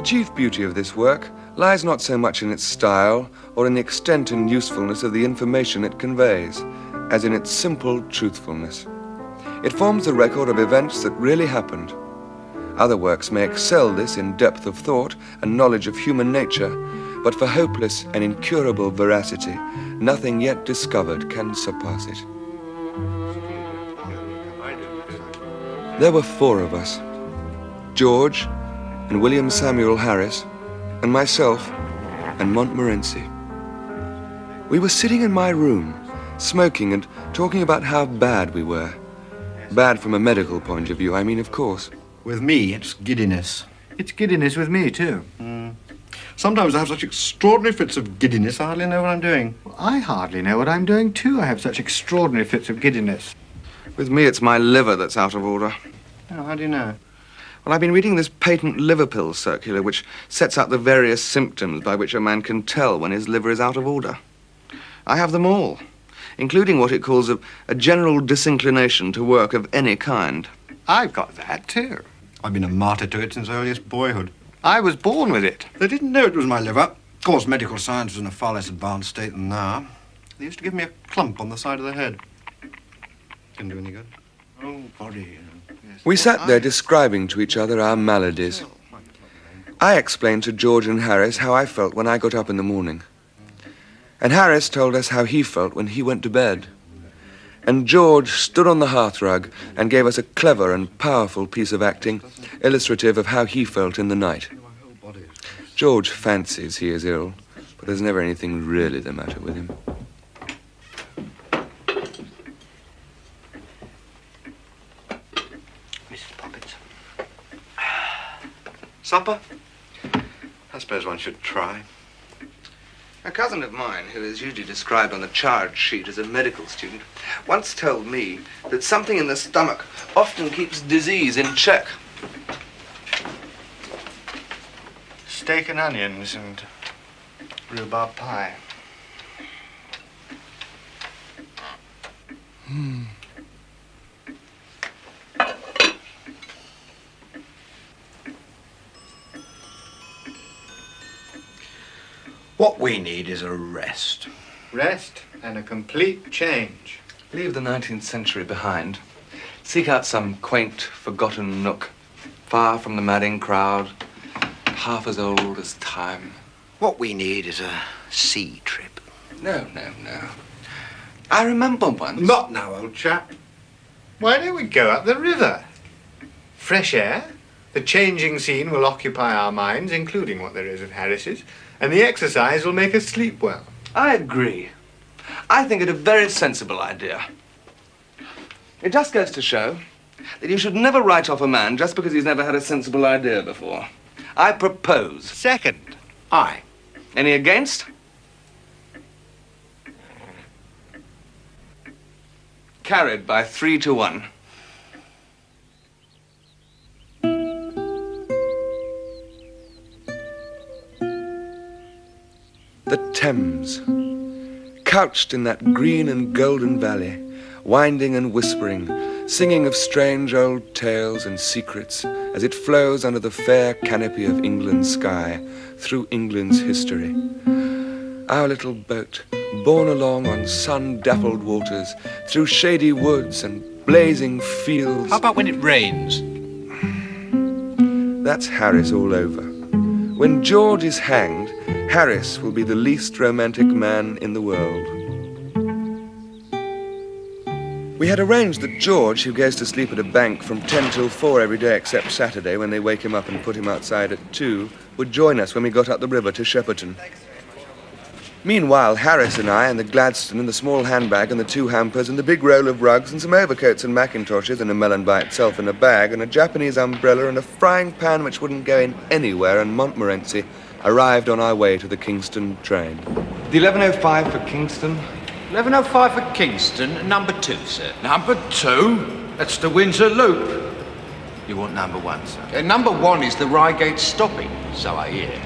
chief beauty of this work lies not so much in its style or in the extent and usefulness of the information it conveys, as in its simple truthfulness. It forms a record of events that really happened. Other works may excel this in depth of thought and knowledge of human nature, but for hopeless and incurable veracity, nothing yet discovered can surpass it. There were 4 of us: George and William Samuel Harris, and myself and Montmorency. We were sitting in my room, smoking and talking about how bad we were. Bad from a medical point of view, I mean, of course. With me, it's giddiness. It's giddiness with me, too. Sometimes I have such extraordinary fits of giddiness, I hardly know what I'm doing. Well, I hardly know what I'm doing, too. I have such extraordinary fits of giddiness. With me, it's my liver that's out of order. Oh, how do you know? Well, I've been reading this patent liver pill circular, which sets out the various symptoms by which a man can tell when his liver is out of order. I have them all, including what it calls a general disinclination to work of any kind. I've got that, too. I've been a martyr to it since earliest boyhood. I was born with it. They didn't know it was my liver. Of course, medical science was in a far less advanced state than now. They used to give me a clump on the side of the head. Didn't do any good. Oh, body, you know. Yes. We sat there describing to each other our maladies. I explained to George and Harris how I felt when I got up in the morning. And Harris told us how he felt when he went to bed. And George stood on the hearthrug and gave us a clever and powerful piece of acting, illustrative of how he felt in the night. George fancies he is ill, but there's never anything really the matter with him. Mrs. Poppins. Supper? I suppose one should try. A cousin of mine, who is usually described on the charge sheet as a medical student, once told me that something in the stomach often keeps disease in check. Steak and onions and rhubarb pie. What we need is a rest. Rest and a complete change. Leave the 19th century behind. Seek out some quaint, forgotten nook, far from the madding crowd, half as old as time. What we need is a sea trip. No. I remember once... Not now, old chap. Why don't we go up the river? Fresh air. The changing scene will occupy our minds, including what there is of Harris's, and the exercise will make us sleep well. I agree. I think it a very sensible idea. It just goes to show that you should never write off a man just because he's never had a sensible idea before. I propose. Second. Aye. Any against? Carried by 3-1. The Thames, couched in that green and golden valley, winding and whispering, singing of strange old tales and secrets as it flows under the fair canopy of England's sky through England's history. Our little boat, borne along on sun-dappled waters, through shady woods and blazing fields. How about when it rains? That's Harris all over. When George is hanged, Harris will be the least romantic man in the world. We had arranged that George, who goes to sleep at a bank from 10 till 4 every day except Saturday, when they wake him up and put him outside at 2, would join us when we got up the river to Shepperton. Meanwhile, Harris and I and the Gladstone and the small handbag and the 2 hampers and the big roll of rugs and some overcoats and mackintoshes and a melon by itself in a bag and a Japanese umbrella and a frying pan which wouldn't go in anywhere and Montmorency arrived on our way to the Kingston train. The 11:05 for Kingston. 11:05 for Kingston, number 2, sir. Number 2? That's the Windsor Loop. You want number 1, sir? Number 1 is the Reigate stopping, so I hear.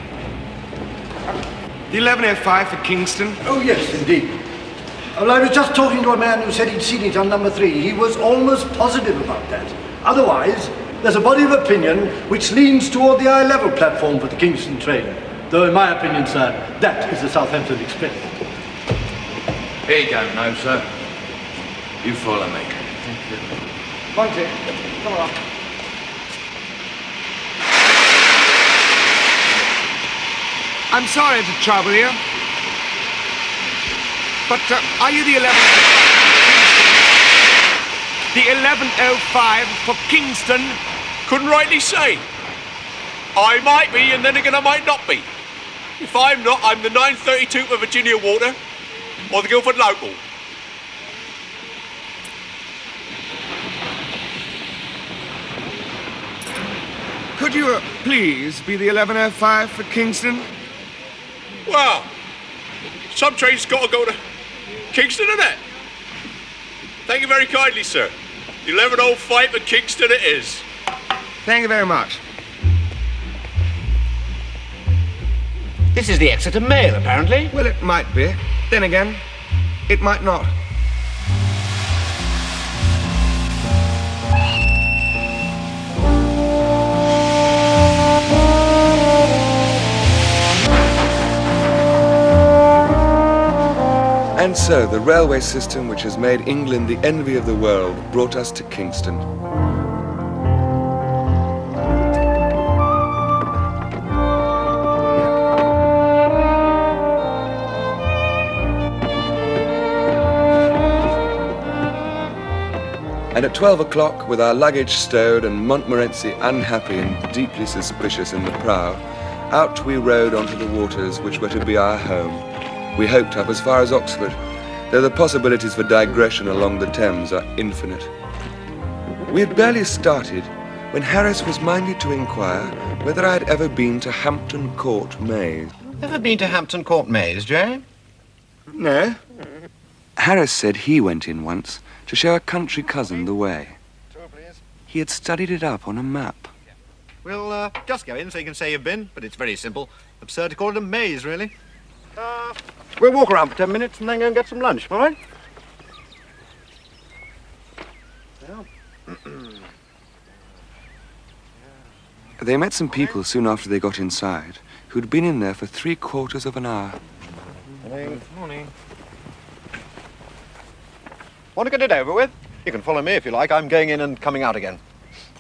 The 11:05 for Kingston. Oh, yes, indeed. Well, I was just talking to a man who said he'd seen it on number 3. He was almost positive about that. Otherwise, there's a body of opinion which leans toward the eye level platform for the Kingston train. Though in my opinion, sir, that is the Southampton Express. Here you go, no, sir. You follow me. Monty, come on. I'm sorry to trouble you, but are you the 11? The 11:05 for Kingston? Couldn't rightly say. I might be, and then again I might not be. If I'm not, I'm the 932 for Virginia Water or the Guildford Local. Could you please be the 11:05 for Kingston? Well, some trains got to go to Kingston, innit? Thank you very kindly, sir. 11:05 for Kingston it is. Thank you very much. This is the Exeter Mail, apparently. Well, it might be. Then again, it might not. And so, the railway system which has made England the envy of the world brought us to Kingston. And at 12 o'clock, with our luggage stowed and Montmorency unhappy and deeply suspicious in the prow, out we rode onto the waters which were to be our home. We hoped up as far as Oxford, though the possibilities for digression along the Thames are infinite. We had barely started when Harris was minded to inquire whether I had ever been to Hampton Court Maze. Ever been to Hampton Court Maze, Jerome? No. Harris said he went in once to show a country cousin the way. He had studied it up on a map. We'll just go in so you can say you've been, but it's very simple. Absurd to call it a maze, really. We'll walk around for 10 minutes and then go and get some lunch, all right? They met some people soon after they got inside who'd been in there for 3/4 of an hour. Morning. Want to get it over with? You can follow me if you like. I'm going in and coming out again.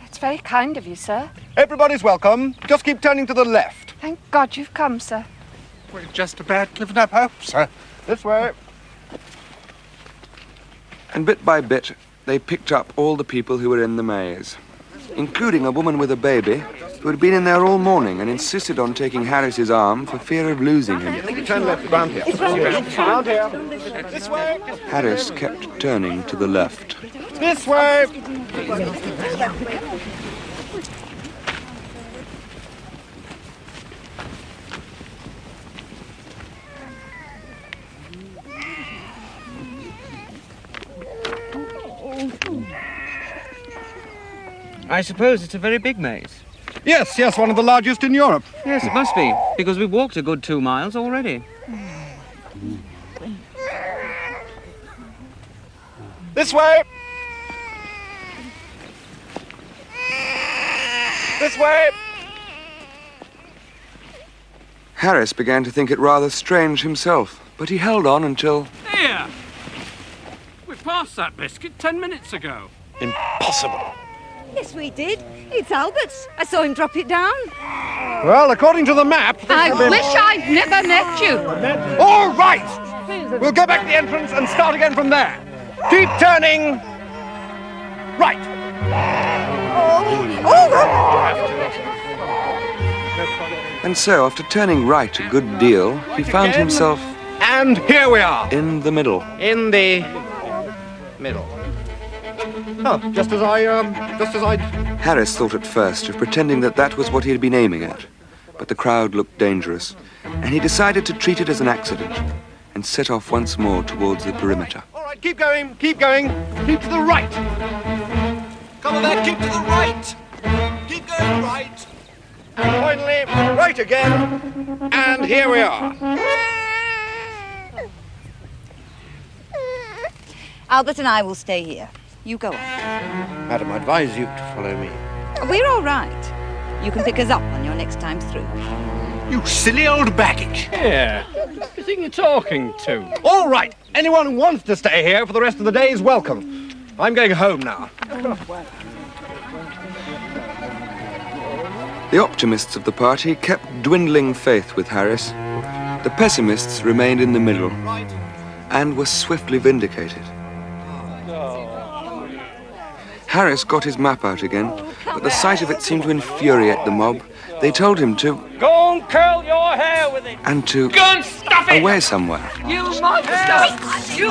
That's very kind of you, sir. Everybody's welcome. Just keep turning to the left. Thank God you've come, sir. We're just about living up hope, sir. This way. And bit by bit, they picked up all the people who were in the maze, including a woman with a baby who had been in there all morning and insisted on taking Harris's arm for fear of losing him. Turn left, round here. Round here. This way. Harris kept turning to the left. This way. I suppose it's a very big maze. Yes, one of the largest in Europe. Yes, it must be, because we've walked a good 2 miles already. This way. This way. Harris began to think it rather strange himself, but he held on until... Here! We passed that biscuit 10 minutes ago. Impossible. Yes, we did. It's Albert's. I saw him drop it down. Well, according to the map... I wish I'd never met you. All right! We'll go back to the entrance and start again from there. Keep turning... right. And so, after turning right a good deal, he found himself... And here we are. in the middle. In the... middle. Oh, just as I... Harris thought at first of pretending that that was what he had been aiming at, but the crowd looked dangerous, and he decided to treat it as an accident and set off once more towards the perimeter. All right, keep going. Keep to the right. Come on there, keep to the right. Keep going right. And finally, right again. And here we are. Albert and I will stay here. You go on. Madam, I advise you to follow me. We're all right. You can pick us up on your next time through. You silly old baggage. Yeah. Who do you think you're talking to? All right. Anyone who wants to stay here for the rest of the day is welcome. I'm going home now. The optimists of the party kept dwindling faith with Harris. The pessimists remained in the middle and were swiftly vindicated. Harris got his map out again, but the sight of it seemed to infuriate the mob. They told him to... Go and curl your hair with it! And to... Go and stuff it! Away somewhere. You monster! You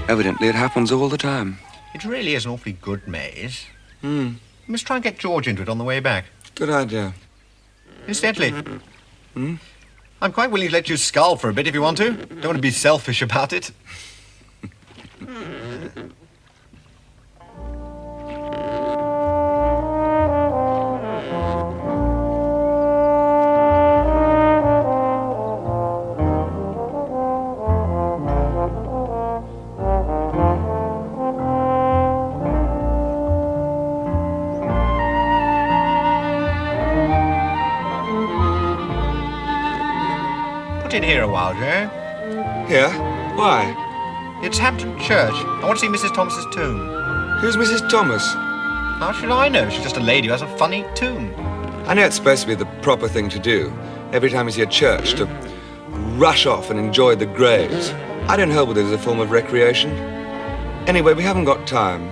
Evidently, it happens all the time. It really is an awfully good maze. Hmm. You must try and get George into it on the way back. Good idea. Incidentally, I'm quite willing to let you scull for a bit if you want to. Don't want to be selfish about it. Put in here a while, Joe. Here? Why? It's Hampton Church. I want to see Mrs. Thomas's tomb. Who's Mrs. Thomas? How should I know? She's just a lady who has a funny tune. I know it's supposed to be the proper thing to do. Every time you see a church, to rush off and enjoy the graves. I don't hold with it as a form of recreation. Anyway, we haven't got time.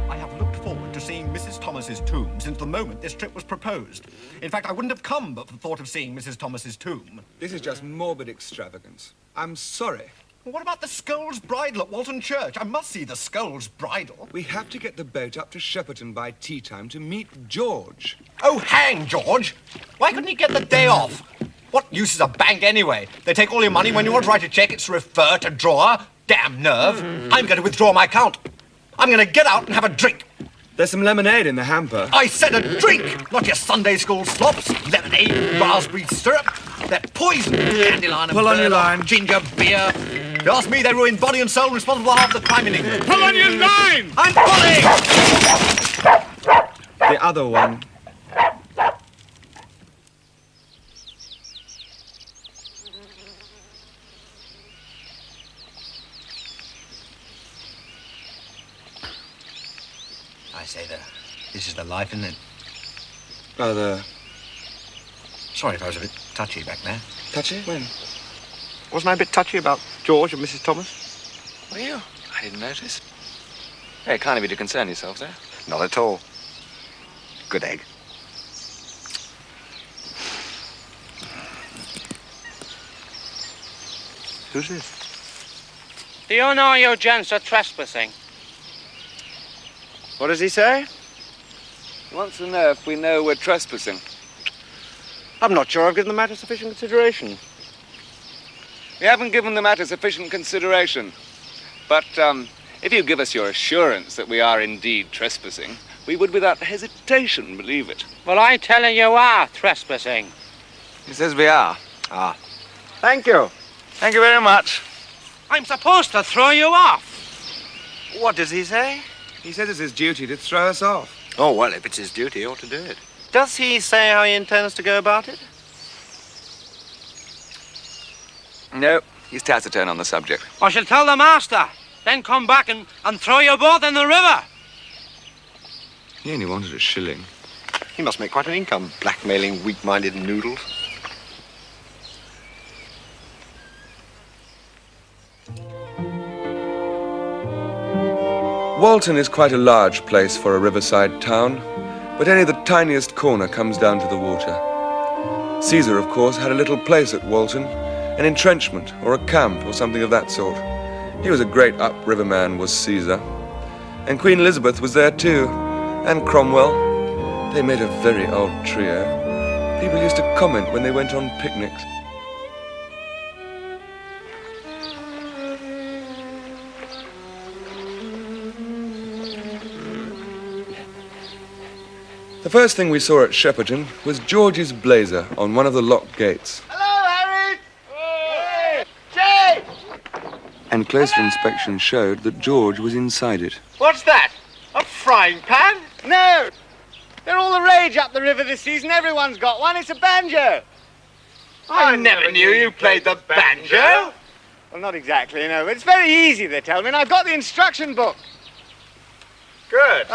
I have looked forward to seeing Mrs. Thomas's tomb since the moment this trip was proposed. In fact, I wouldn't have come but for the thought of seeing Mrs. Thomas's tomb. This is just morbid extravagance. I'm sorry. What about the Scold's Bridal at Walton Church? I must see the Scold's Bridal. We have to get the boat up to Shepperton by tea time to meet George. Oh, hang George! Why couldn't he get the day off? What use is a bank anyway? They take all your money when you want to write a cheque, it's refer to drawer. Damn nerve. I'm going to withdraw my account. I'm going to get out and have a drink. There's some lemonade in the hamper. I said a drink, not your Sunday school slops. Lemonade, raspberry syrup. They're poison. Dandelion and Pull on your line. ginger beer. If you ask me, they ruin body and soul and responsible for half the crime in England. Pull on your line! I'm pulling! The other one. I say, this is the life, isn't it? Rather Sorry if I was a bit touchy back there. touchy? When? Wasn't I a bit touchy about George and Mrs. Thomas? Were you? I didn't notice. Hey, kind of you to concern yourselves, eh? Not at all. Good egg. Who's this? Do you know you gents are trespassing? What does he say? He wants to know if we know we're trespassing. I'm not sure I've given the matter sufficient consideration. We haven't given the matter sufficient consideration. But, if you give us your assurance that we are indeed trespassing, we would without hesitation believe it. Well, I tell you are trespassing. He says we are. Ah. Thank you. Thank you very much. I'm supposed to throw you off. What does he say? He says it's his duty to throw us off. Oh, well, if it's his duty, he ought to do it. Does he say how he intends to go about it? No, he's taciturn on the subject. I shall tell the master, then come back and throw you both in the river. He only wanted a shilling. He must make quite an income, blackmailing weak-minded noodles. Walton is quite a large place for a riverside town, but only the tiniest corner comes down to the water. Caesar, of course, had a little place at Walton, an entrenchment or a camp or something of that sort. He was a great upriver man, was Caesar. And Queen Elizabeth was there too, and Cromwell. They made a very odd trio. People used to comment when they went on picnics. The first thing we saw at Shepperton was George's blazer on one of the locked gates. Hello, Harry! Jay! And closer inspection showed that George was inside it. What's that? A frying pan? No! They're all the rage up the river this season. Everyone's got one. It's a banjo. I never knew you played the banjo. Well, not exactly, no. But it's very easy, they tell me, and I've got the instruction book. Good.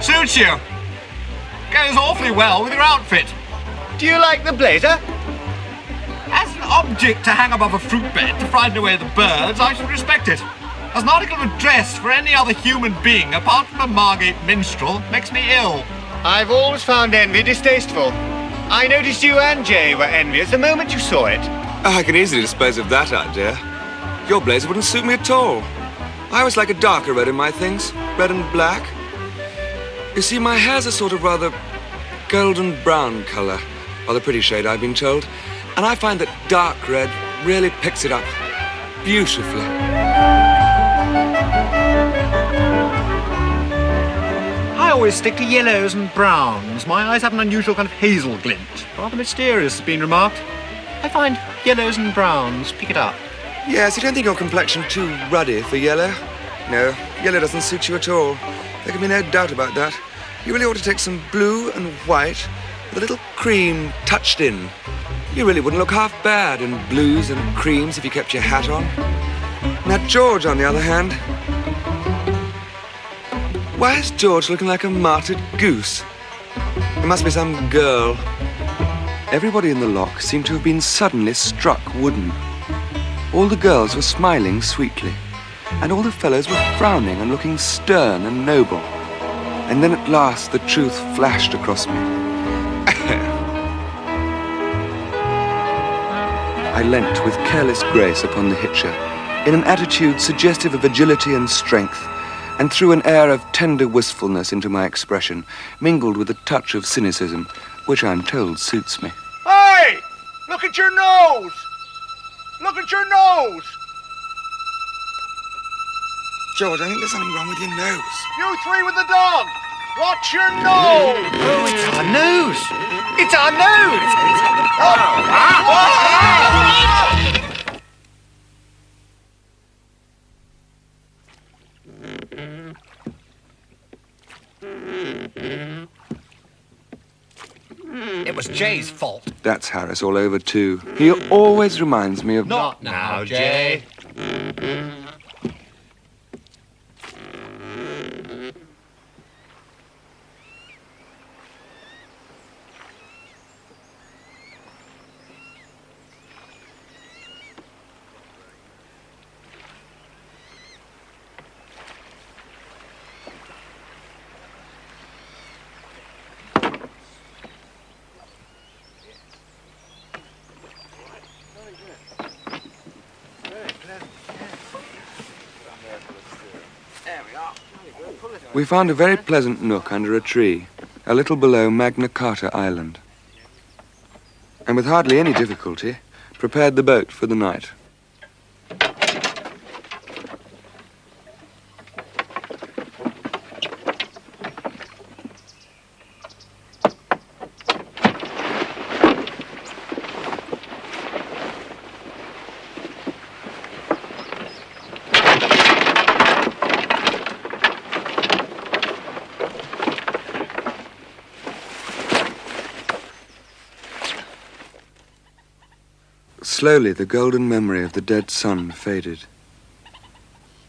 Suits you. Goes awfully well with your outfit. Do you like the blazer? As an object to hang above a fruit bed to frighten away the birds, I should respect it. As an article of dress for any other human being apart from a Margate minstrel makes me ill. I've always found envy distasteful. I noticed you and Jay were envious the moment you saw it. I can easily dispose of that idea. Your blazer wouldn't suit me at all. I always like a darker red in my things, red and black. You see, my hair's a sort of rather golden brown colour, or the pretty shade, I've been told, and I find that dark red really picks it up beautifully. I always stick to yellows and browns. My eyes have an unusual kind of hazel glint. Rather mysterious, has been remarked. I find yellows and browns pick it up. Yes, you don't think your complexion too ruddy for yellow? No, yellow doesn't suit you at all. There can be no doubt about that. You really ought to take some blue and white with a little cream touched in. You really wouldn't look half bad in blues and creams if you kept your hat on. Now, George, on the other hand... Why is George looking like a martyred goose? It must be some girl. Everybody in the lock seemed to have been suddenly struck wooden. All the girls were smiling sweetly, and all the fellows were frowning and looking stern and noble. And then at last the truth flashed across me. I leant with careless grace upon the hitcher, in an attitude suggestive of agility and strength, and threw an air of tender wistfulness into my expression, mingled with a touch of cynicism, which I'm told suits me. Hey! Look at your nose! Look at your nose! George, I think there's something wrong with your nose. You three with the dog! Watch your nose! Oh, it's our nose! It's our nose! It was Jay's fault. That's Harris all over, too. He always reminds me of... Not now, Jay. We found a very pleasant nook under a tree, a little below Magna Carta Island. And with hardly any difficulty, prepared the boat for the night. Slowly, the golden memory of the dead sun faded.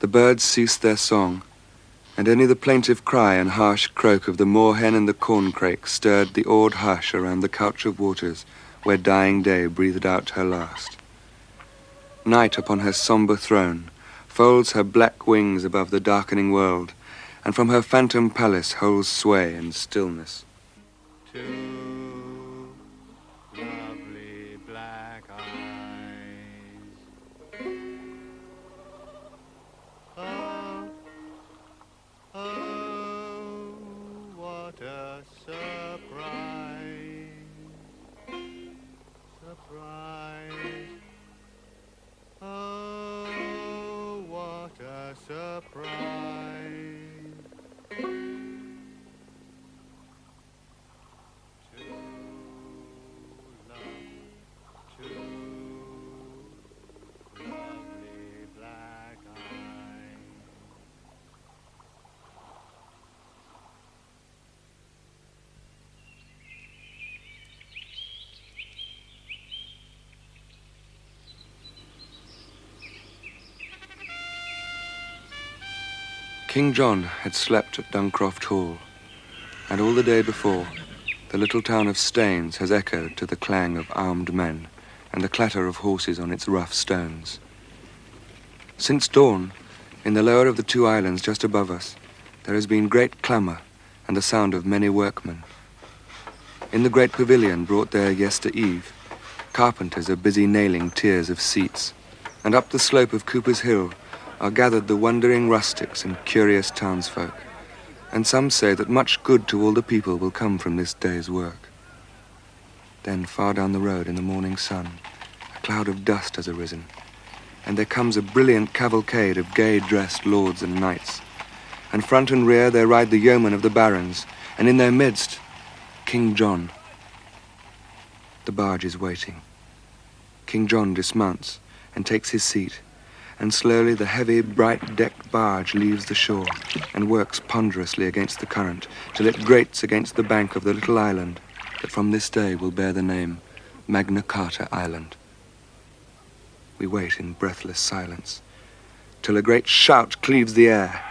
The birds ceased their song, and only the plaintive cry and harsh croak of the moorhen and the corncrake stirred the awed hush around the couch of waters where dying day breathed out her last. Night upon her sombre throne folds her black wings above the darkening world, and from her phantom palace holds sway and stillness. Two lovely black eyes. Oh, oh, what a surprise. Surprise. Oh, what a surprise. King John had slept at Duncroft Hall, and all the day before, the little town of Staines has echoed to the clang of armed men and the clatter of horses on its rough stones. Since dawn, in the lower of the two islands just above us, there has been great clamour and the sound of many workmen. In the great pavilion brought there yester-eve, carpenters are busy nailing tiers of seats, and up the slope of Cooper's Hill are gathered the wondering rustics and curious townsfolk, and some say that much good to all the people will come from this day's work. Then far down the road in the morning sun, a cloud of dust has arisen, and there comes a brilliant cavalcade of gay-dressed lords and knights, and front and rear there ride the yeomen of the barons, and in their midst, King John. The barge is waiting. King John dismounts and takes his seat, and slowly the heavy, bright-decked barge leaves the shore and works ponderously against the current till it grates against the bank of the little island that from this day will bear the name Magna Carta Island. We wait in breathless silence till a great shout cleaves the air,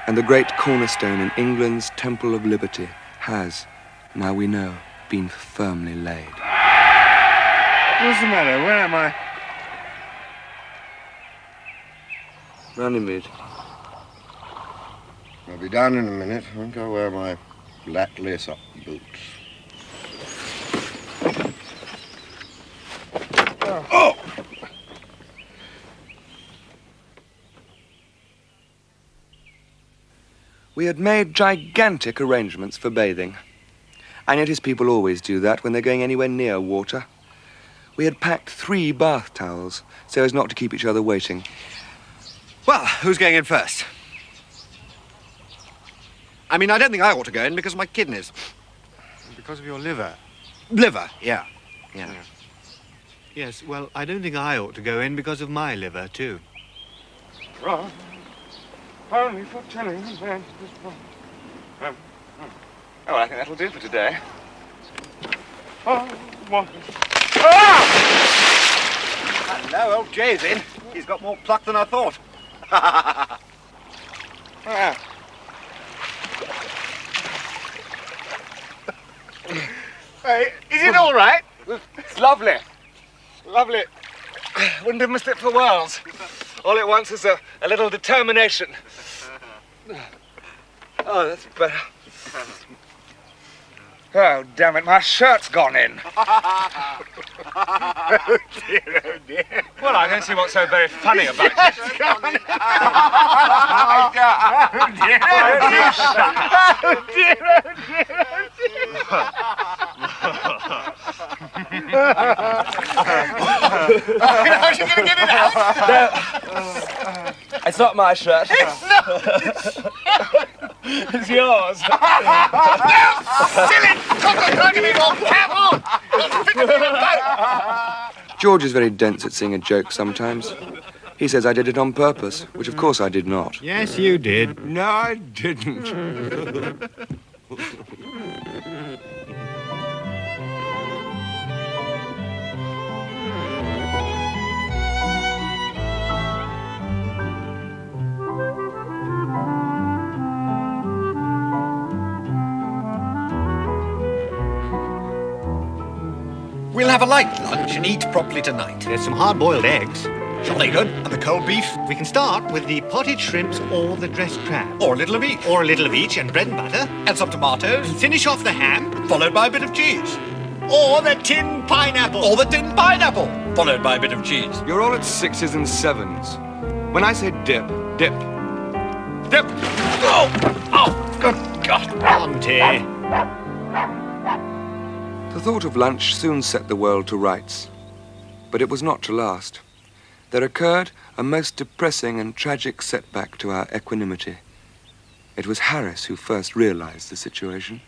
and the great cornerstone in England's Temple of Liberty has, now we know, been firmly laid. What's the matter? Where am I? Runnymede. I'll be down in a minute. I think I'll wear my black lace-up boots. Oh! We had made gigantic arrangements for bathing. I notice people always do that when they're going anywhere near water. We had packed 3 bath towels so as not to keep each other waiting. Well, who's going in first? I mean, I don't think I ought to go in because of my kidneys. Because of your liver? Liver, yeah. Yes, well, I don't think I ought to go in because of my liver, too. Right. Only for telling the man this one. Oh, I think that'll do for today. Oh, what? Ah! Hello, old Jay's in. He's got more pluck than I thought. Hey, is it all right? It's lovely. Lovely. Wouldn't have missed it for worlds. All it wants is a little determination. Oh, that's better. Oh, damn it, my shirt's gone in. Oh, dear, oh, dear. Well, I don't see what's so very funny about it. It's gone. Oh, dear. Oh, dear, oh, dear, How are you going to get it out? It's not my shirt. It's not. It's yours. No! Silly! George is very dense at seeing a joke sometimes. He says I did it on purpose, which of course I did not. Yes, you did. No, I didn't. We'll have a light lunch and eat properly tonight. There's some hard-boiled eggs. Jolly good. And the cold beef? We can start with the potted shrimps or the dressed crab. Or a little of each. Or a little of each and bread and butter. And some tomatoes. And finish off the ham. Followed by a bit of cheese. Or the tin pineapple. Or the tin pineapple. Followed by a bit of cheese. You're all at 6s and 7s. When I say dip, dip. Dip! Oh! Oh! Good God! Auntie. The thought of lunch soon set the world to rights. But it was not to last. There occurred a most depressing and tragic setback to our equanimity. It was Harris who first realized the situation.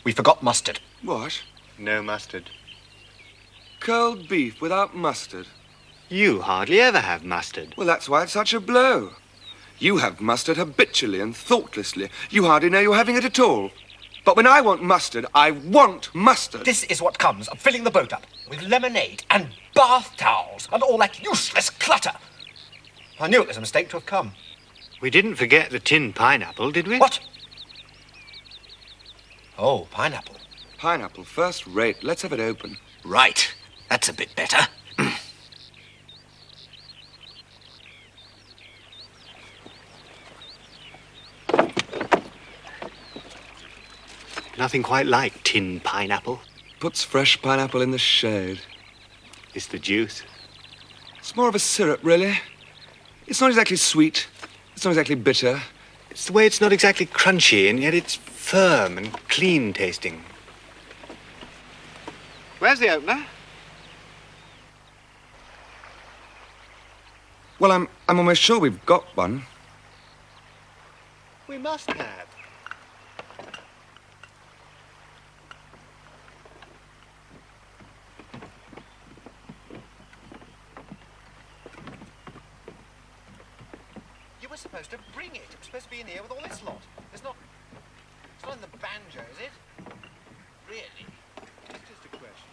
We forgot mustard. What? No mustard. Cold beef without mustard? You hardly ever have mustard. Well, that's why it's such a blow. You have mustard habitually and thoughtlessly. You hardly know you're having it at all. But when I want mustard, I want mustard. This is what comes of filling the boat up with lemonade and bath towels and all that useless clutter. I knew it was a mistake to have come. We didn't forget the tin pineapple, did we? What? Oh, pineapple. Pineapple, first rate. Let's have it open. Right. That's a bit better. Nothing quite like tin pineapple. Puts fresh pineapple in the shade. It's the juice. It's more of a syrup, really. It's not exactly sweet. It's not exactly bitter. It's the way it's not exactly crunchy, and yet it's firm and clean tasting. Where's the opener? Well, I'm almost sure we've got one. We must have. You were supposed to bring it. It was supposed to be in here with all this lot. It's not in the banjo, is it? Really? It's just a question.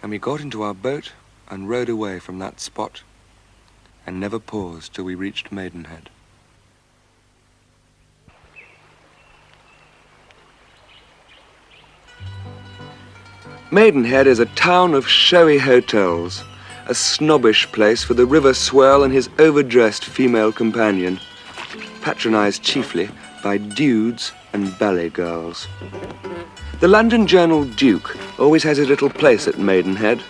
And we got into our boat and rowed away from that spot and never paused till we reached Maidenhead. Maidenhead is a town of showy hotels, a snobbish place for the river swell and his overdressed female companion, patronised chiefly by dudes and ballet girls. The London Journal Duke always has his little place at Maidenhead,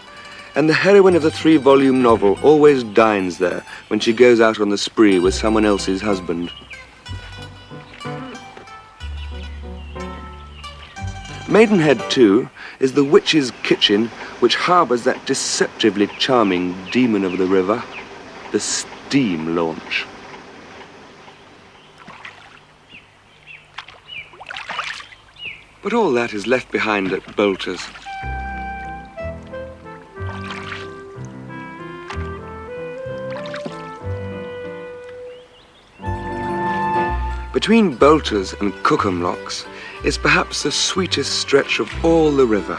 and the heroine of the 3-volume novel always dines there when she goes out on the spree with someone else's husband. Maidenhead, too, is the witch's kitchen which harbours that deceptively charming demon of the river, the steam launch. But all that is left behind at Bolter's. Between Bolter's and Cookham locks is perhaps the sweetest stretch of all the river.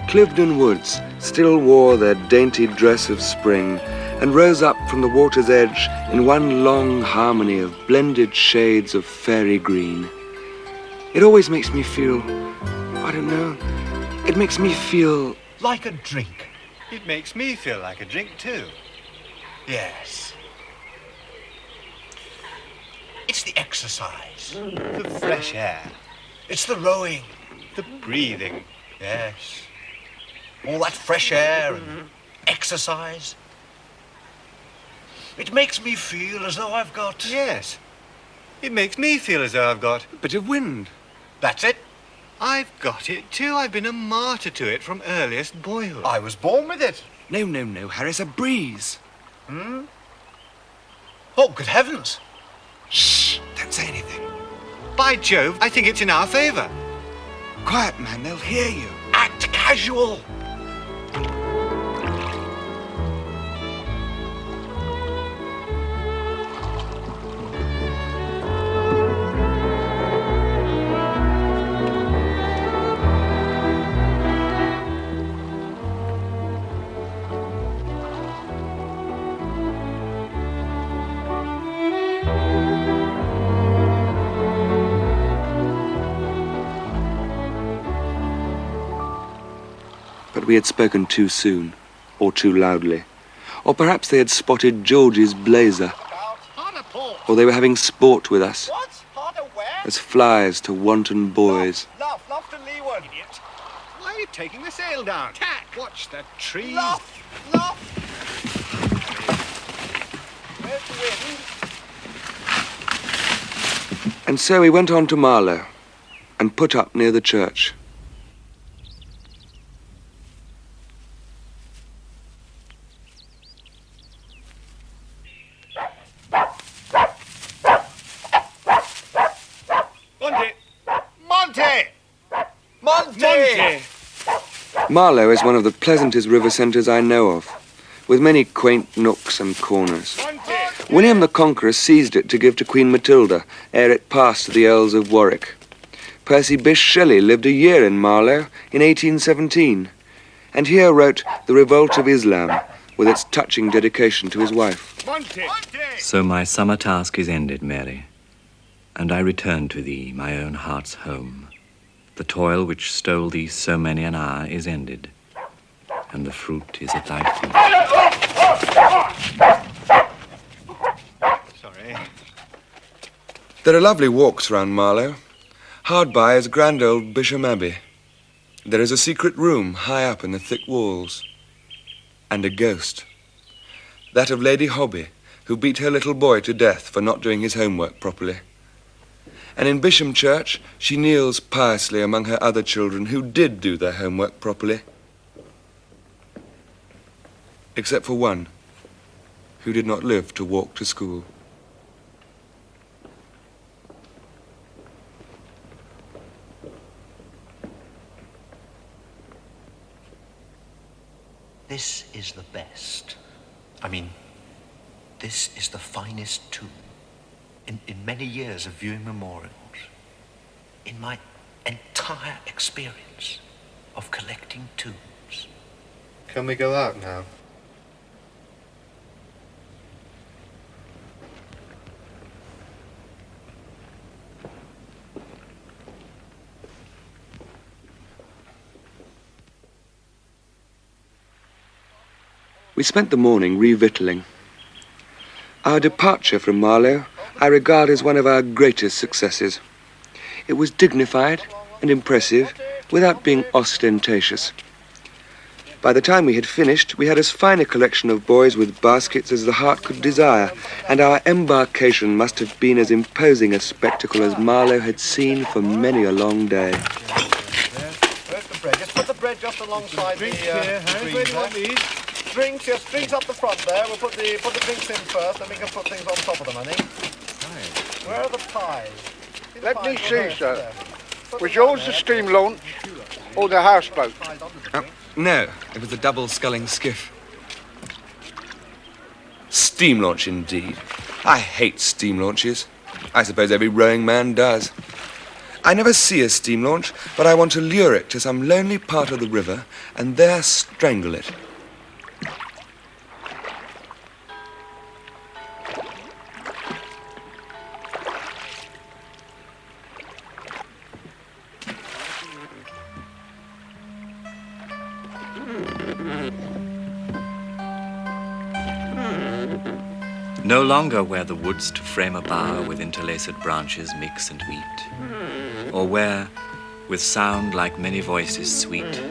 Cliveden woods still wore their dainty dress of spring and rose up from the water's edge in one long harmony of blended shades of fairy green. It always makes me feel, I don't know, it makes me feel... Like a drink. It makes me feel like a drink too. Yes. It's the exercise, the fresh air. It's the rowing, the breathing. Yes. All that fresh air and exercise. It makes me feel as though I've got... Yes. It makes me feel as though I've got... a bit of wind. That's it. I've got it too. I've been a martyr to it from earliest boyhood. I was born with it. No, Harris, a breeze. Hmm? Oh, good heavens. Shh, don't say anything. By Jove, I think it's in our favour. Quiet, man, they'll hear you. Act casual. We had spoken too soon, or too loudly. Or perhaps they had spotted George's blazer. Or they were having sport with us, as flies to wanton boys. Luff to leeward, idiot. Why are you taking the sail down? Tack. Watch the trees. Luff. Where's the wind? And so we went on to Marlow, and put up near the church. Marlow is one of the pleasantest river centres I know of, with many quaint nooks and corners. William the Conqueror seized it to give to Queen Matilda ere it passed to the Earls of Warwick. Percy Bysshe Shelley lived a year in Marlow in 1817, and here wrote The Revolt of Islam, with its touching dedication to his wife. So my summer task is ended, Mary, and I return to thee, my own heart's home. The toil which stole thee so many an hour is ended, and the fruit is at thy feet. Sorry. There are lovely walks round Marlow. Hard by is grand old Bisham Abbey. There is a secret room high up in the thick walls. And a ghost. That of Lady Hobby, who beat her little boy to death for not doing his homework properly. And in Bisham Church, she kneels piously among her other children who did do their homework properly. Except for one, who did not live to walk to school. This is the best. I mean, this is the finest tomb. In many years of viewing memorials, in my entire experience of collecting tombs. Can we go out now? We spent the morning revictualling. Our departure from Marlow I regard as one of our greatest successes. It was dignified and impressive without being ostentatious. By the time we had finished, we had as fine a collection of boys with baskets as the heart could desire, and our embarkation must have been as imposing a spectacle as Marlow had seen for many a long day. Where's the bread? Just put the bread just alongside Drinks the here, Harry. Where do you want these? Drinks, yes, drinks up the front there. We'll put the drinks in first, then we can put things on top of them, I think. Where are the pies? Let me see, sir. Was yours the steam launch or the houseboat? No, it was a double-sculling skiff. Steam launch, indeed. I hate steam launches. I suppose every rowing man does. I never see a steam launch, but I want to lure it to some lonely part of the river and there strangle it. No longer where the woods to frame a bower with interlaced branches mix and meet, or where, with sound like many voices sweet,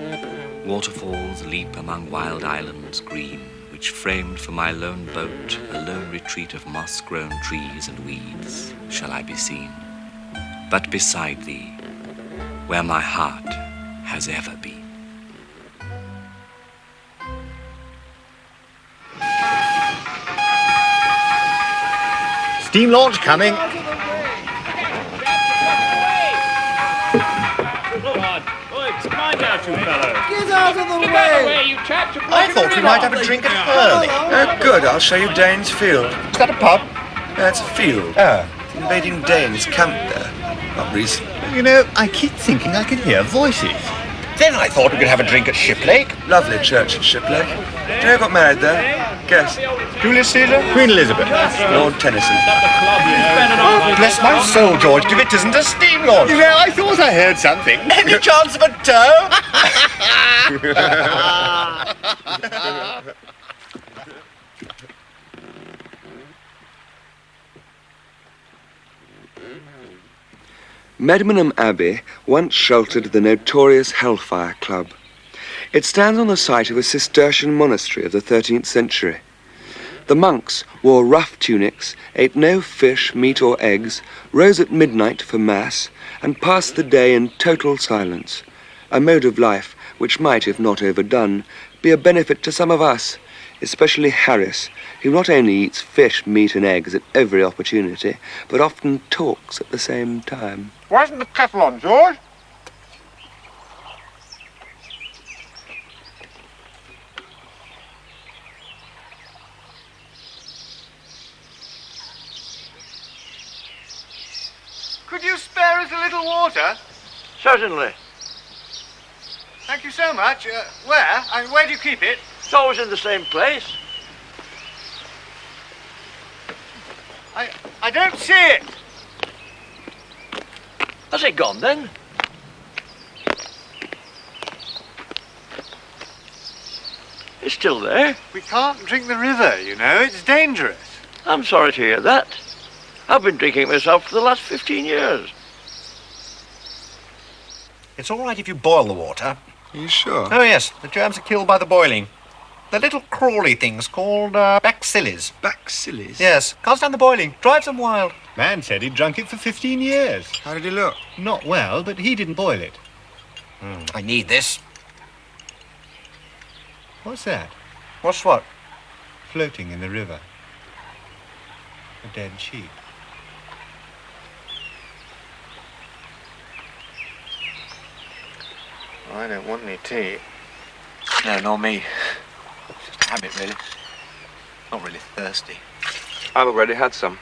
waterfalls leap among wild islands green, which framed for my lone boat a lone retreat of moss-grown trees and weeds, shall I be seen, but beside thee, where my heart has ever been. Steam launch coming. God. It's kind out, you fellows. Get out of the Get way! out of the way, you chaps. You're I blocking thought the we river. might have a drink at Hurley. Good, I'll show you Dane's Field. Is that a pub? That's a field. Oh. Invading Danes camped there. Not recently. You know, I keep thinking I can hear voices. Then I thought we could have a drink at Shiplake. Lovely church at Shiplake. Do you know who got married there? Guess. Julius Caesar? Queen Elizabeth. Lord Tennyson. Bless my soul, George, if it isn't a steam launch. You know, I thought I heard something. Any chance of a tow? Medmenham Abbey once sheltered the notorious Hellfire Club. It stands on the site of a Cistercian monastery of the 13th century. The monks wore rough tunics, ate no fish, meat or eggs, rose at midnight for mass, and passed the day in total silence, a mode of life which might, if not overdone, be a benefit to some of us, especially Harris, who not only eats fish, meat and eggs at every opportunity, but often talks at the same time. Why isn't the kettle on, George? Could you spare us a little water? Certainly. Thank you so much. Where? And where do you keep it? It's always in the same place. I don't see it. Has it gone then? It's still there. We can't drink the river, you know. It's dangerous. I'm sorry to hear that. I've been drinking it myself for the last 15 years. It's all right if you boil the water. Are you sure? Oh, yes. The germs are killed by the boiling. They're little crawly things called bacilles. Bacilles? Yes. Can't stand the boiling. Drives them wild. Man said he'd drunk it for 15 years. How did he look? Not well, but he didn't boil it. I need this. What's that? What's what? Floating in the river. A dead sheep. I don't want any tea. No, nor me. Just a habit, really. Not really thirsty. I've already had some.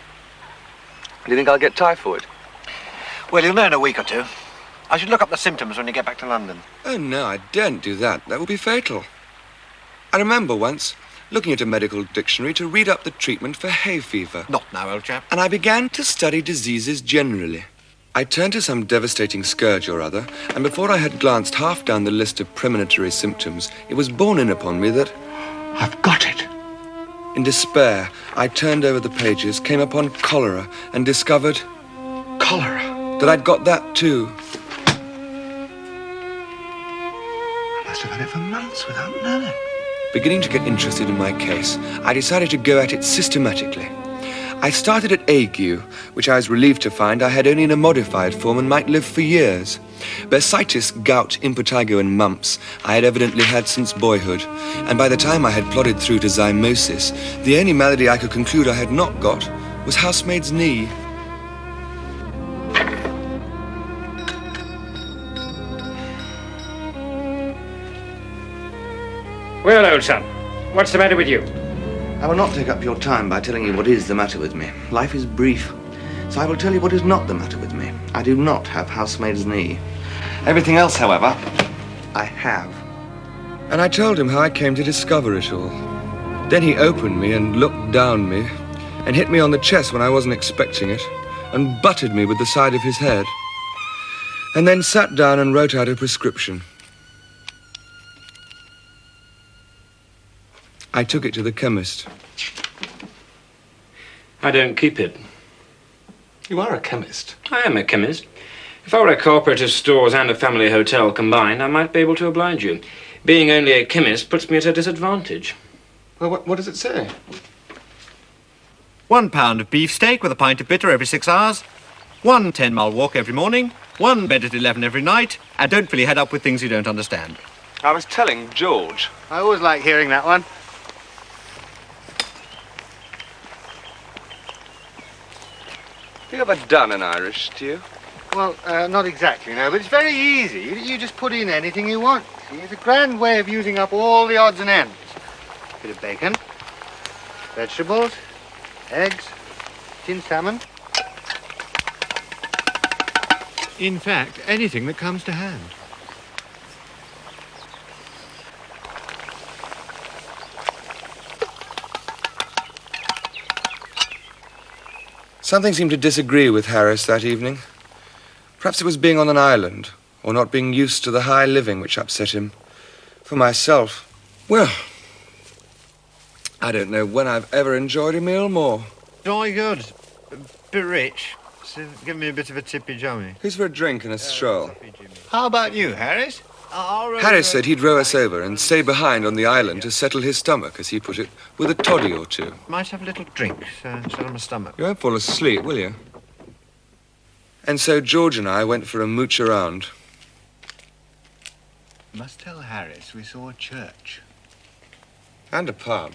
Do you think I'll get typhoid? Well, you'll know in a week or two. I should look up the symptoms when you get back to London. Oh, no, I daren't do that. That would be fatal. I remember once looking at a medical dictionary to read up the treatment for hay fever. Not now, old chap. And I began to study diseases generally. I turned to some devastating scourge or other, and before I had glanced half down the list of premonitory symptoms, it was borne in upon me that I've got it. In despair, I turned over the pages, came upon cholera, and discovered... Cholera? That I'd got that too. I must have had it for months without knowing. Beginning to get interested in my case, I decided to go at it systematically. I started at ague, which I was relieved to find I had only in a modified form and might live for years. Bursitis, gout, impetigo, and mumps I had evidently had since boyhood, and by the time I had plodded through to zymosis, the only malady I could conclude I had not got was housemaid's knee. Well, old son, what's the matter with you? I will not take up your time by telling you what is the matter with me. Life is brief, so I will tell you what is not the matter with me. I do not have housemaid's knee. Everything else, however, I have. And I told him how I came to discover it all. Then he opened me and looked down me and hit me on the chest when I wasn't expecting it and butted me with the side of his head. And then sat down and wrote out a prescription. I took it to the chemist. I don't keep it. You are a chemist. I am a chemist. If I were a cooperative stores and a family hotel combined, I might be able to oblige you. Being only a chemist puts me at a disadvantage. Well, what does it say? 1 pound of beefsteak with a pint of bitter every 6 hours. 1 10-mile walk every morning. 1 bed at 11 every night. And don't fill your head up with things you don't understand. I was telling George. I always like hearing that one. Have you ever done an Irish stew? Well, not exactly, no, but it's very easy. You just put in anything you want. See, it's a grand way of using up all the odds and ends. Bit of bacon, vegetables, eggs, tinned salmon. In fact, anything that comes to hand. Something seemed to disagree with Harris that evening. Perhaps it was being on an island, or not being used to the high living which upset him. For myself, well, I don't know when I've ever enjoyed a meal more. Jolly good. A bit rich. So give me a bit of a tippy jummy. Who's for a drink and a stroll? How about you, Harris? Harris said he'd row us over and stay behind on the island to settle his stomach, as he put it, with a toddy or two. Might have a little drink, settle my stomach. You won't fall asleep, will you? And so George and I went for a mooch around. Must tell Harris we saw a church. And a pub.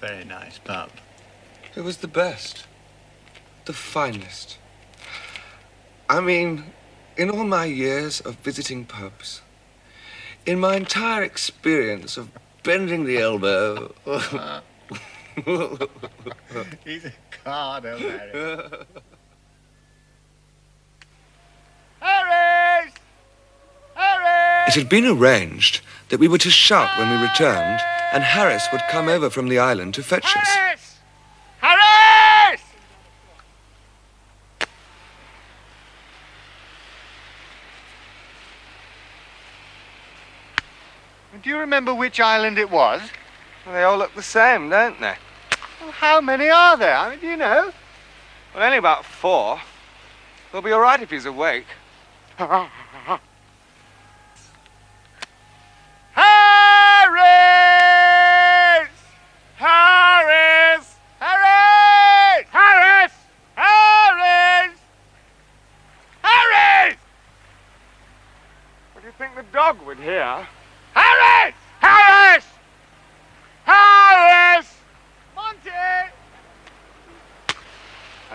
Very nice pub. It was the best. The finest. I mean, in all my years of visiting pubs, in my entire experience of bending the elbow... He's a card, old Harris. Harris! Harris! It had been arranged that we were to shout when we returned, and Harris would come over from the island to fetch us. Harris! Harris! Do you remember which island it was? Well, they all look the same, don't they? Well, how many are there? I mean, do you know? Well, only about 4. He'll be all right if he's awake. Harris! Harris! Harris! Harris! Harris! Harris! What do you think the dog would hear? Harris! Harris! Harris! Monty!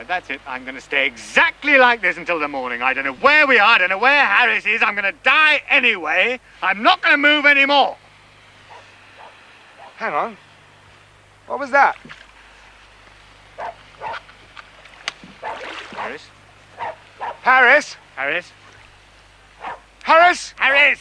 That's it. I'm going to stay exactly like this until the morning. I don't know where we are. I don't know where Harris is. I'm going to die anyway. I'm not going to move anymore. Hang on. What was that? Harris? Harris? Harris? Harris? Harris!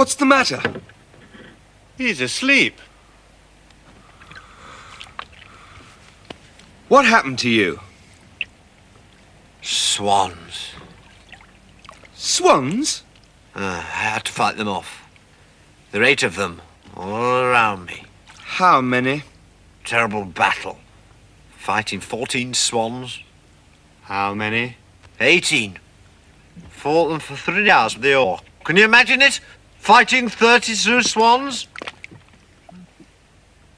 What's the matter? He's asleep. What happened to you? Swans. Swans? I had to fight them off. There are 8 of them, all around me. How many? Terrible battle. Fighting 14 swans. How many? 18. Fought them for 3 hours with the oar. Can you imagine it? Fighting 32 swans?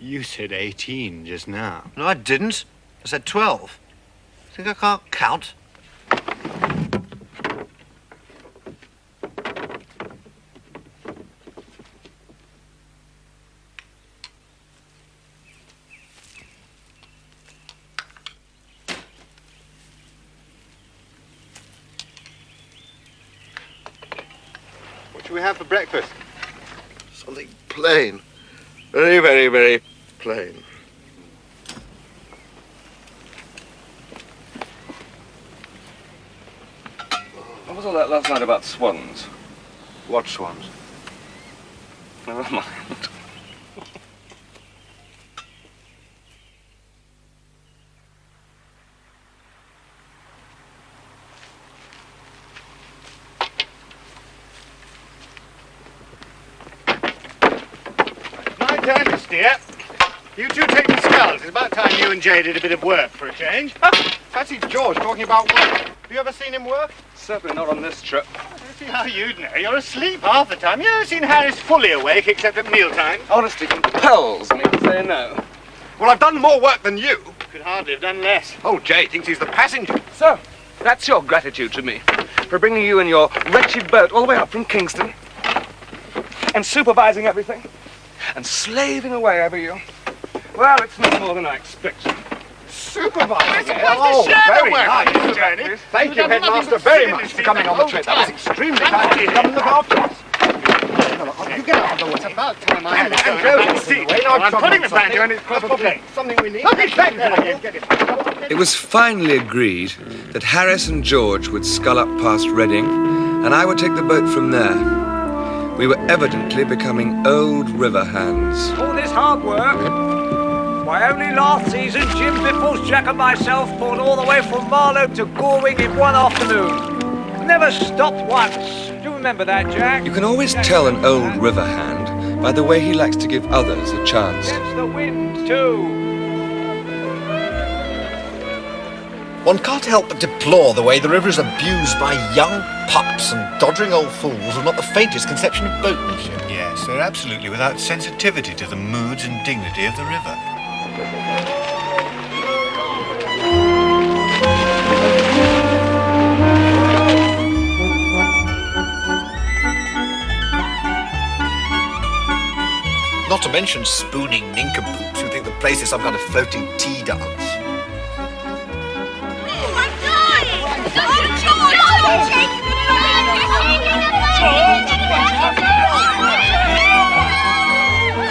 You said 18 just now. No, I didn't. I said 12. Think I can't count? What should we have for breakfast? Something plain. Very, very, very plain. What was all that last night about swans? What swans? Never mind. My turn to steer. You two take the sculls. It's about time you and Jay did a bit of work for a change. Fancy George talking about work. Have you ever seen him work? Certainly not on this trip. I don't see how you'd know. You're asleep half the time. You ever seen Harris fully awake except at mealtime? Honesty compels me to say no. Well, I've done more work than you. Could hardly have done less. Oh, Jay thinks he's the passenger. So, that's your gratitude to me for bringing you and your wretched boat all the way up from Kingston and supervising everything and slaving away over you. Well, it's not more than I expected. Supervisor. Oh, very work on nice. this journey. Thank you, Headmaster, very much for coming on the trip. That was extremely kind of you to come and look after us. You get out of the way. It's about time I had And to go go. and see. I'm putting the banjo in its proper place. Something we need. Look at that. Get it. It was finally agreed that Harris and George would scull up past Reading, and I would take the boat from there. We were evidently becoming old river hands. All this hard work. Why, only last season, Jim Biffles, Jack and myself pulled all the way from Marlow to Goring in one afternoon. Never stopped once. Do you remember that, Jack? You can always tell an old river hand by the way he likes to give others a chance. Against the wind, too. One can't help but deplore the way the river is abused by young pups and doddering old fools who've not the faintest conception of boatmanship. Yes, they're absolutely without sensitivity to the moods and dignity of the river. Not to mention spooning nincompoops who think the place is some kind of floating tea dance.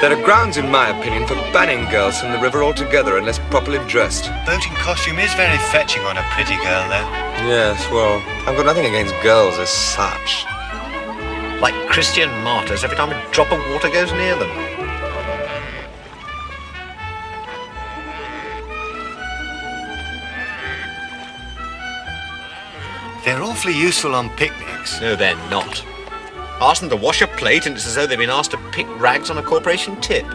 There are grounds, in my opinion, for banning girls from the river altogether unless properly dressed. Boating costume is very fetching on a pretty girl, though. Yes, well, I've got nothing against girls as such. Like Christian martyrs every time a drop of water goes near them. They're awfully useful on picnics. No, they're not. Ask them to wash a plate and it's as though they've been asked to pick rags on a corporation tip.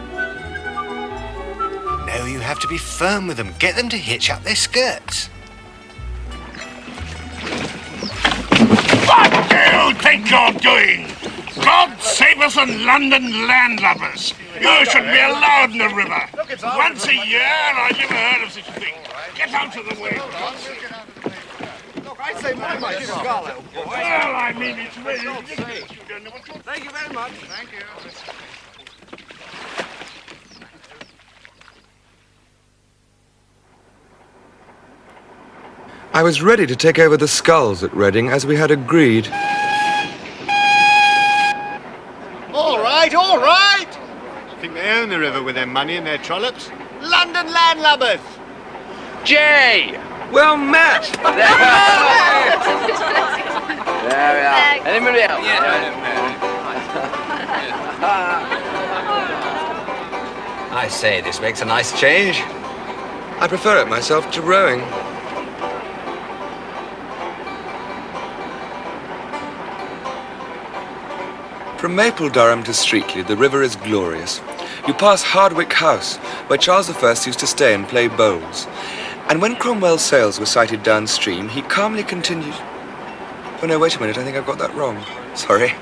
No, you have to be firm with them. Get them to hitch up their skirts. What do you think you're doing? God save us and London landlubbers. You shouldn't be allowed in the river. Once a year, I never heard of such a thing. Get out of the way. Look, I say my mind is Scarlet. Well, I mean, it's really ridiculous. You don't know what you're... Thank you very much. Thank you. I was ready to take over the sculls at Reading as we had agreed. All right, all right. I think they own the river with their money and their trollops. London landlubbers. Jay! Well met! There we are. Anybody else? I say, this makes a nice change. I prefer it myself to rowing. From Maple Durham to Streatley, the river is glorious. You pass Hardwick House, where Charles I used to stay and play bowls. And when Cromwell's sails were sighted downstream, he calmly continued... Oh, no, wait a minute, I think I've got that wrong. Sorry.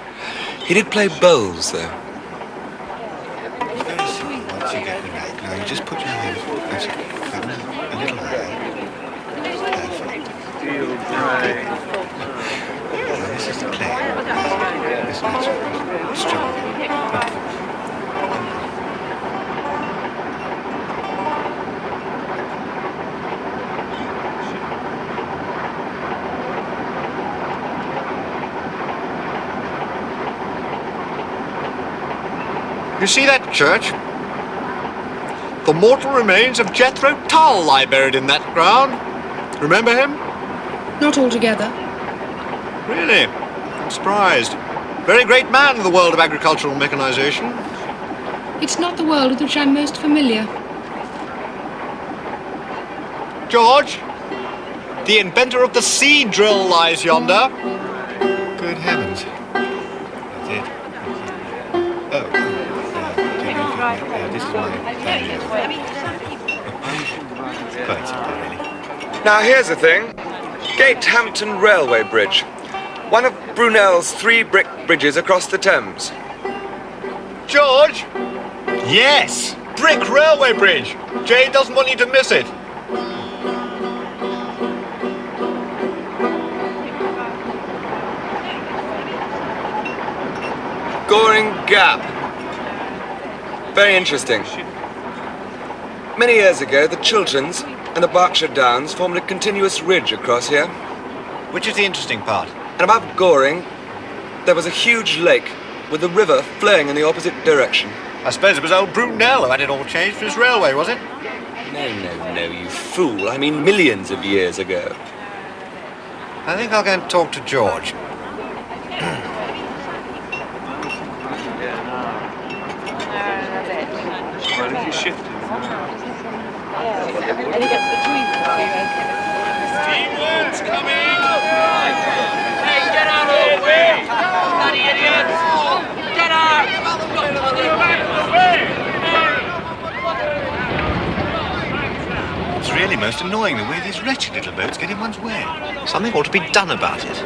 He did play bowls, though. Once you get the rack, now you just put your hand a little higher. Perfect. Now this is the clay. This is strong. You see that church? The mortal remains of Jethro Tull lie buried in that ground. Remember him? Not altogether. Really? I'm surprised. Very great man in the world of agricultural mechanization. It's not the world with which I'm most familiar. George, the inventor of the seed drill lies yonder. Good heavens. That's it. This is my quite simple, really. Now, here's the thing. Gatehampton Railway Bridge. One of Brunel's 3 brick bridges across the Thames. George? Yes! Brick Railway Bridge. Jane doesn't want you to miss it. Goring Gap. Very interesting. Many years ago, the Chilterns and the Berkshire Downs formed a continuous ridge across here. Which is the interesting part? And above Goring, there was a huge lake with the river flowing in the opposite direction. I suppose it was old Brunel who had it all changed for his railway, was it? No, you fool. I mean millions of years ago. I think I'll go and talk to George. Well, if you shift it. Steamboat's coming! Hey, get out of the way! Bloody idiots! Get out! It's really most annoying the way these wretched little boats get in one's way. Something ought to be done about it.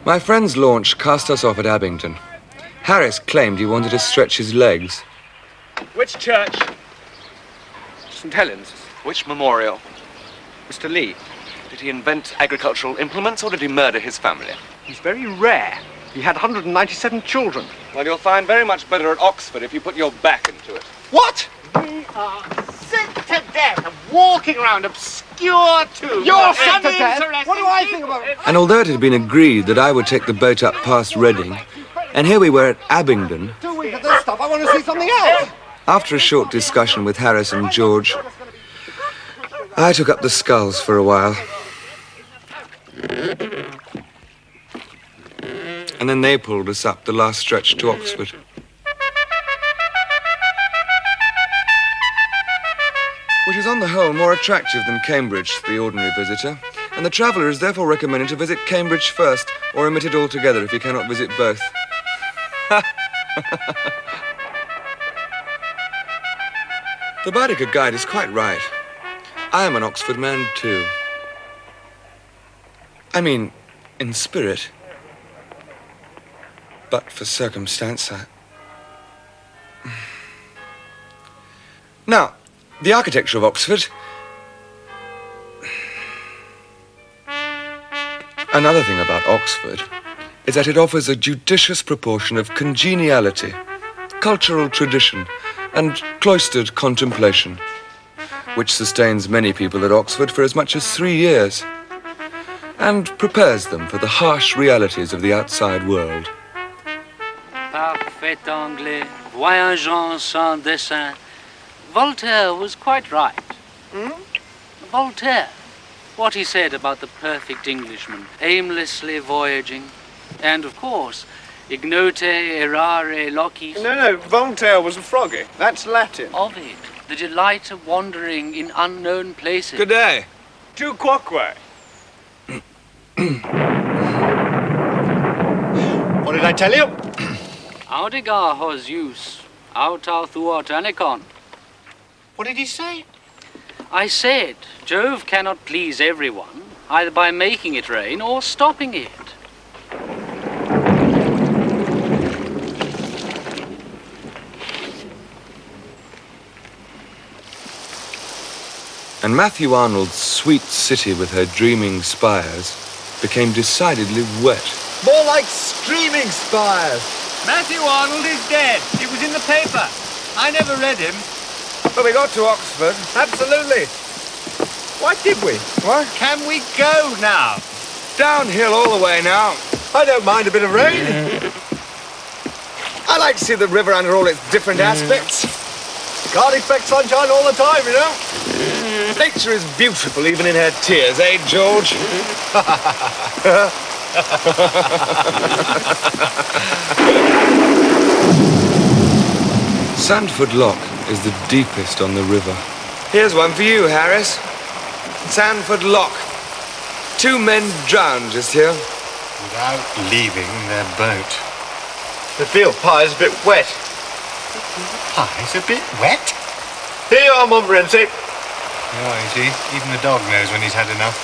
My friend's launch cast us off at Abingdon. Harris claimed he wanted to stretch his legs. Which church? St. Helens. Which memorial? Mr. Lee. Did he invent agricultural implements or did he murder his family? He's very rare. He had 197 children. Well, you'll find very much better at Oxford if you put your back into it. What? We are sick to death of walking around obscure tombs. You're so interesting. What do I think about it? And although it had been agreed that I would take the boat up past Reading, and here we were at Abingdon, 2 weeks of this stuff. I want to see something else. after a short discussion with Harris and George, I took up the sculls for a while. And then they pulled us up the last stretch to Oxford. Which is on the whole more attractive than Cambridge to the ordinary visitor, and the traveller is therefore recommended to visit Cambridge first, or omit it altogether if you cannot visit both. The Baedeker guide is quite right. I am an Oxford man too. I mean, in spirit. but for circumstance, Now, the architecture of Oxford. Another thing about Oxford is that it offers a judicious proportion of congeniality, cultural tradition, and cloistered contemplation, which sustains many people at Oxford for as much as 3 years, and prepares them for the harsh realities of the outside world. Parfait anglais, voyageant sans dessin. Voltaire was quite right. Voltaire. What he said about the perfect Englishman, aimlessly voyaging. And, of course, ignote errare locis. No, Voltaire was a froggy. That's Latin. Ovid, the delight of wandering in unknown places. Good day. Tu quoque. What did I tell you? Audigar hos jus, autau thuot anicon. What did he say? I said, Jove cannot please everyone, either by making it rain or stopping it. And Matthew Arnold's sweet city with her dreaming spires became decidedly wet. More like streaming spires. Matthew Arnold is dead. It was in the paper. I never read him. But we got to Oxford. Absolutely. Why did we? What? Can we go now? Downhill all the way now. I don't mind a bit of rain. I like to see the river under all its different aspects. Can't expect sunshine all the time, you know. Nature is beautiful even in her tears, eh, George? Sandford Lock is the deepest on the river. Here's one for you, Harris. Sandford Lock. 2 men drowned just here. Without leaving their boat. The field pie's a bit wet. Pie's a bit wet? Here you are, Montmorency. Oh, you see, even the dog knows when he's had enough.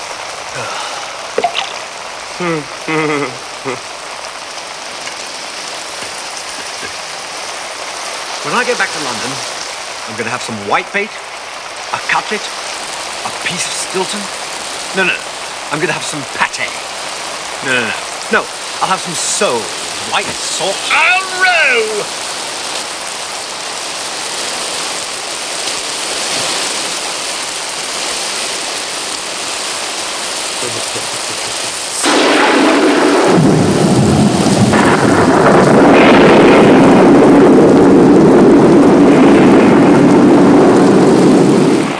When I get back to London, I'm going to have some whitebait, a cutlet, a piece of Stilton. No. I'm going to have some pate. No. I'll have some sole, white salt. A row!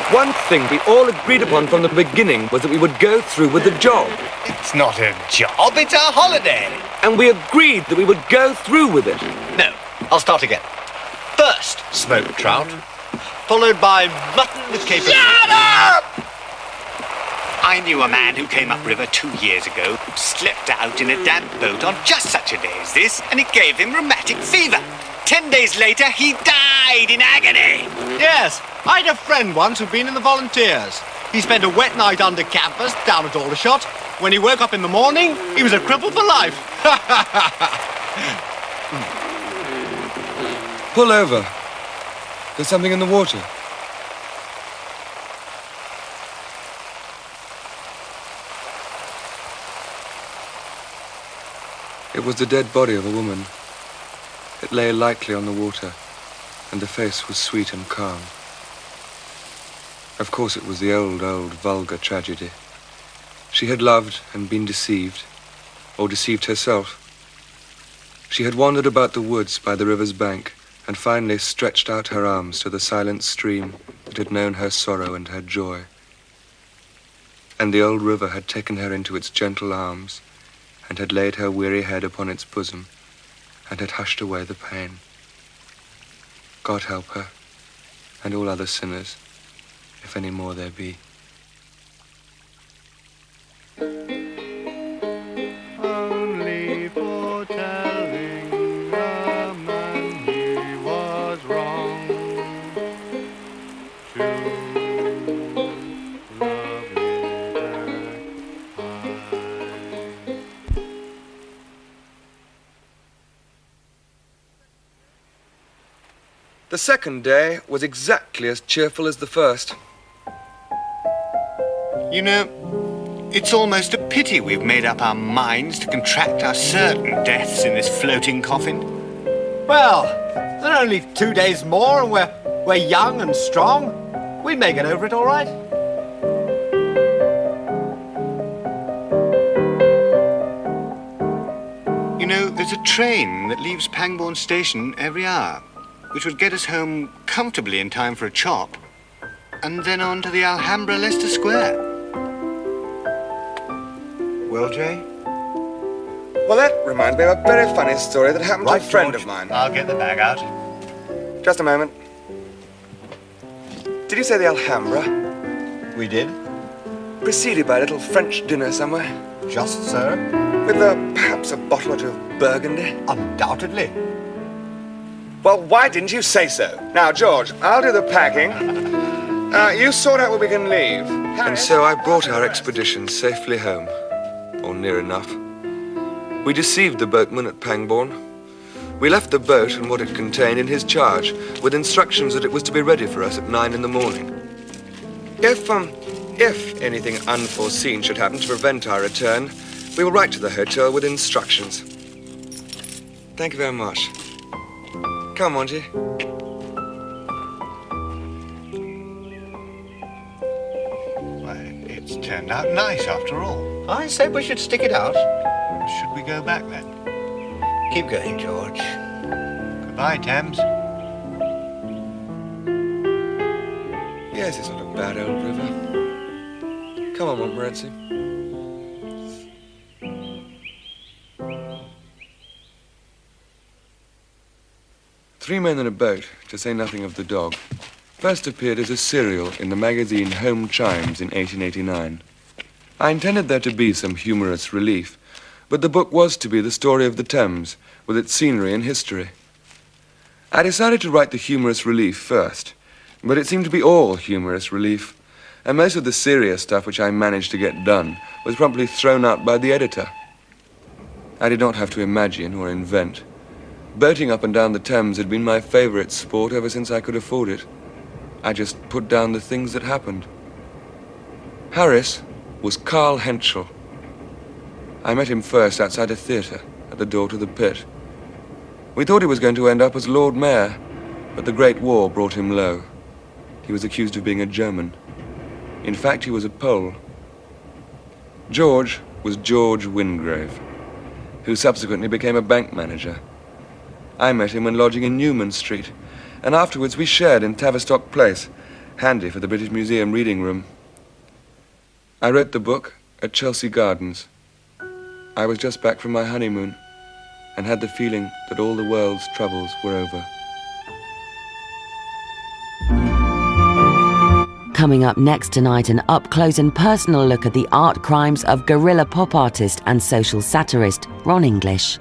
One thing we all agreed upon from the beginning was that we would go through with the job. It's not a job, it's a holiday. And we agreed that we would go through with it. No, I'll start again. First, smoked trout, followed by mutton with capers. Shut up! I knew a man who came upriver 2 years ago, slept out in a damp boat on just such a day as this, and it gave him rheumatic fever. 10 days later, he died in agony. Yes, I had a friend once who'd been in the volunteers. He spent a wet night under canvas down at Aldershot. When he woke up in the morning, he was a cripple for life. Pull over. There's something in the water. It was the dead body of a woman. It lay lightly on the water, and the face was sweet and calm. Of course it was the old, vulgar tragedy. She had loved and been deceived, or deceived herself. She had wandered about the woods by the river's bank, and finally stretched out her arms to the silent stream that had known her sorrow and her joy. And the old river had taken her into its gentle arms, and had laid her weary head upon its bosom, and had hushed away the pain. God help her, and all other sinners, if any more there be. Only for telling the man he was wrong. Two lovely black eyes. The second day was exactly as cheerful as the first. You know, it's almost a pity we've made up our minds to contract our certain deaths in this floating coffin. Well, there are only 2 days more and we're young and strong. We may get over it all right. You know, there's a train that leaves Pangbourne Station every hour, which would get us home comfortably in time for a chop, and then on to the Alhambra, Leicester Square. Well, Jay? Well, that reminds me of a very funny story that happened to a friend of mine. I'll get the bag out. Just a moment. Did you say the Alhambra? We did. Preceded by a little French dinner somewhere? Just so. With perhaps a bottle or two of Burgundy? Undoubtedly. Well, why didn't you say so? Now, George, I'll do the packing. You sort out where we can leave. And so I brought our expedition safely home. Or near enough. We deceived the boatman at Pangbourne. We left the boat and what it contained in his charge, with instructions that it was to be ready for us at 9 in the morning. If anything unforeseen should happen to prevent our return, we will write to the hotel with instructions. Thank you very much. Come, won't you? Why, it's turned out nice after all. I said we should stick it out. Should we go back then? Keep going, George. Goodbye, Thames. Yes, it's not a bad old river. Come on, Montmorency. Three Men in a Boat, to say nothing of the dog, first appeared as a serial in the magazine Home Chimes in 1889. I intended there to be some humorous relief, but the book was to be the story of the Thames, with its scenery and history. I decided to write the humorous relief first, but it seemed to be all humorous relief, and most of the serious stuff which I managed to get done was promptly thrown out by the editor. I did not have to imagine or invent. Boating up and down the Thames had been my favorite sport ever since I could afford it. I just put down the things that happened. Harris was Carl Henschel. I met him first outside a theatre at the door to the pit. We thought he was going to end up as Lord Mayor, but the Great War brought him low. He was accused of being a German. In fact, he was a Pole. George was George Wingrave, who subsequently became a bank manager. I met him when lodging in Newman Street, and afterwards we shared in Tavistock Place, handy for the British Museum reading room. I wrote the book at Chelsea Gardens. I was just back from my honeymoon and had the feeling that all the world's troubles were over. Coming up next tonight, an up-close and personal look at the art crimes of guerrilla pop artist and social satirist Ron English.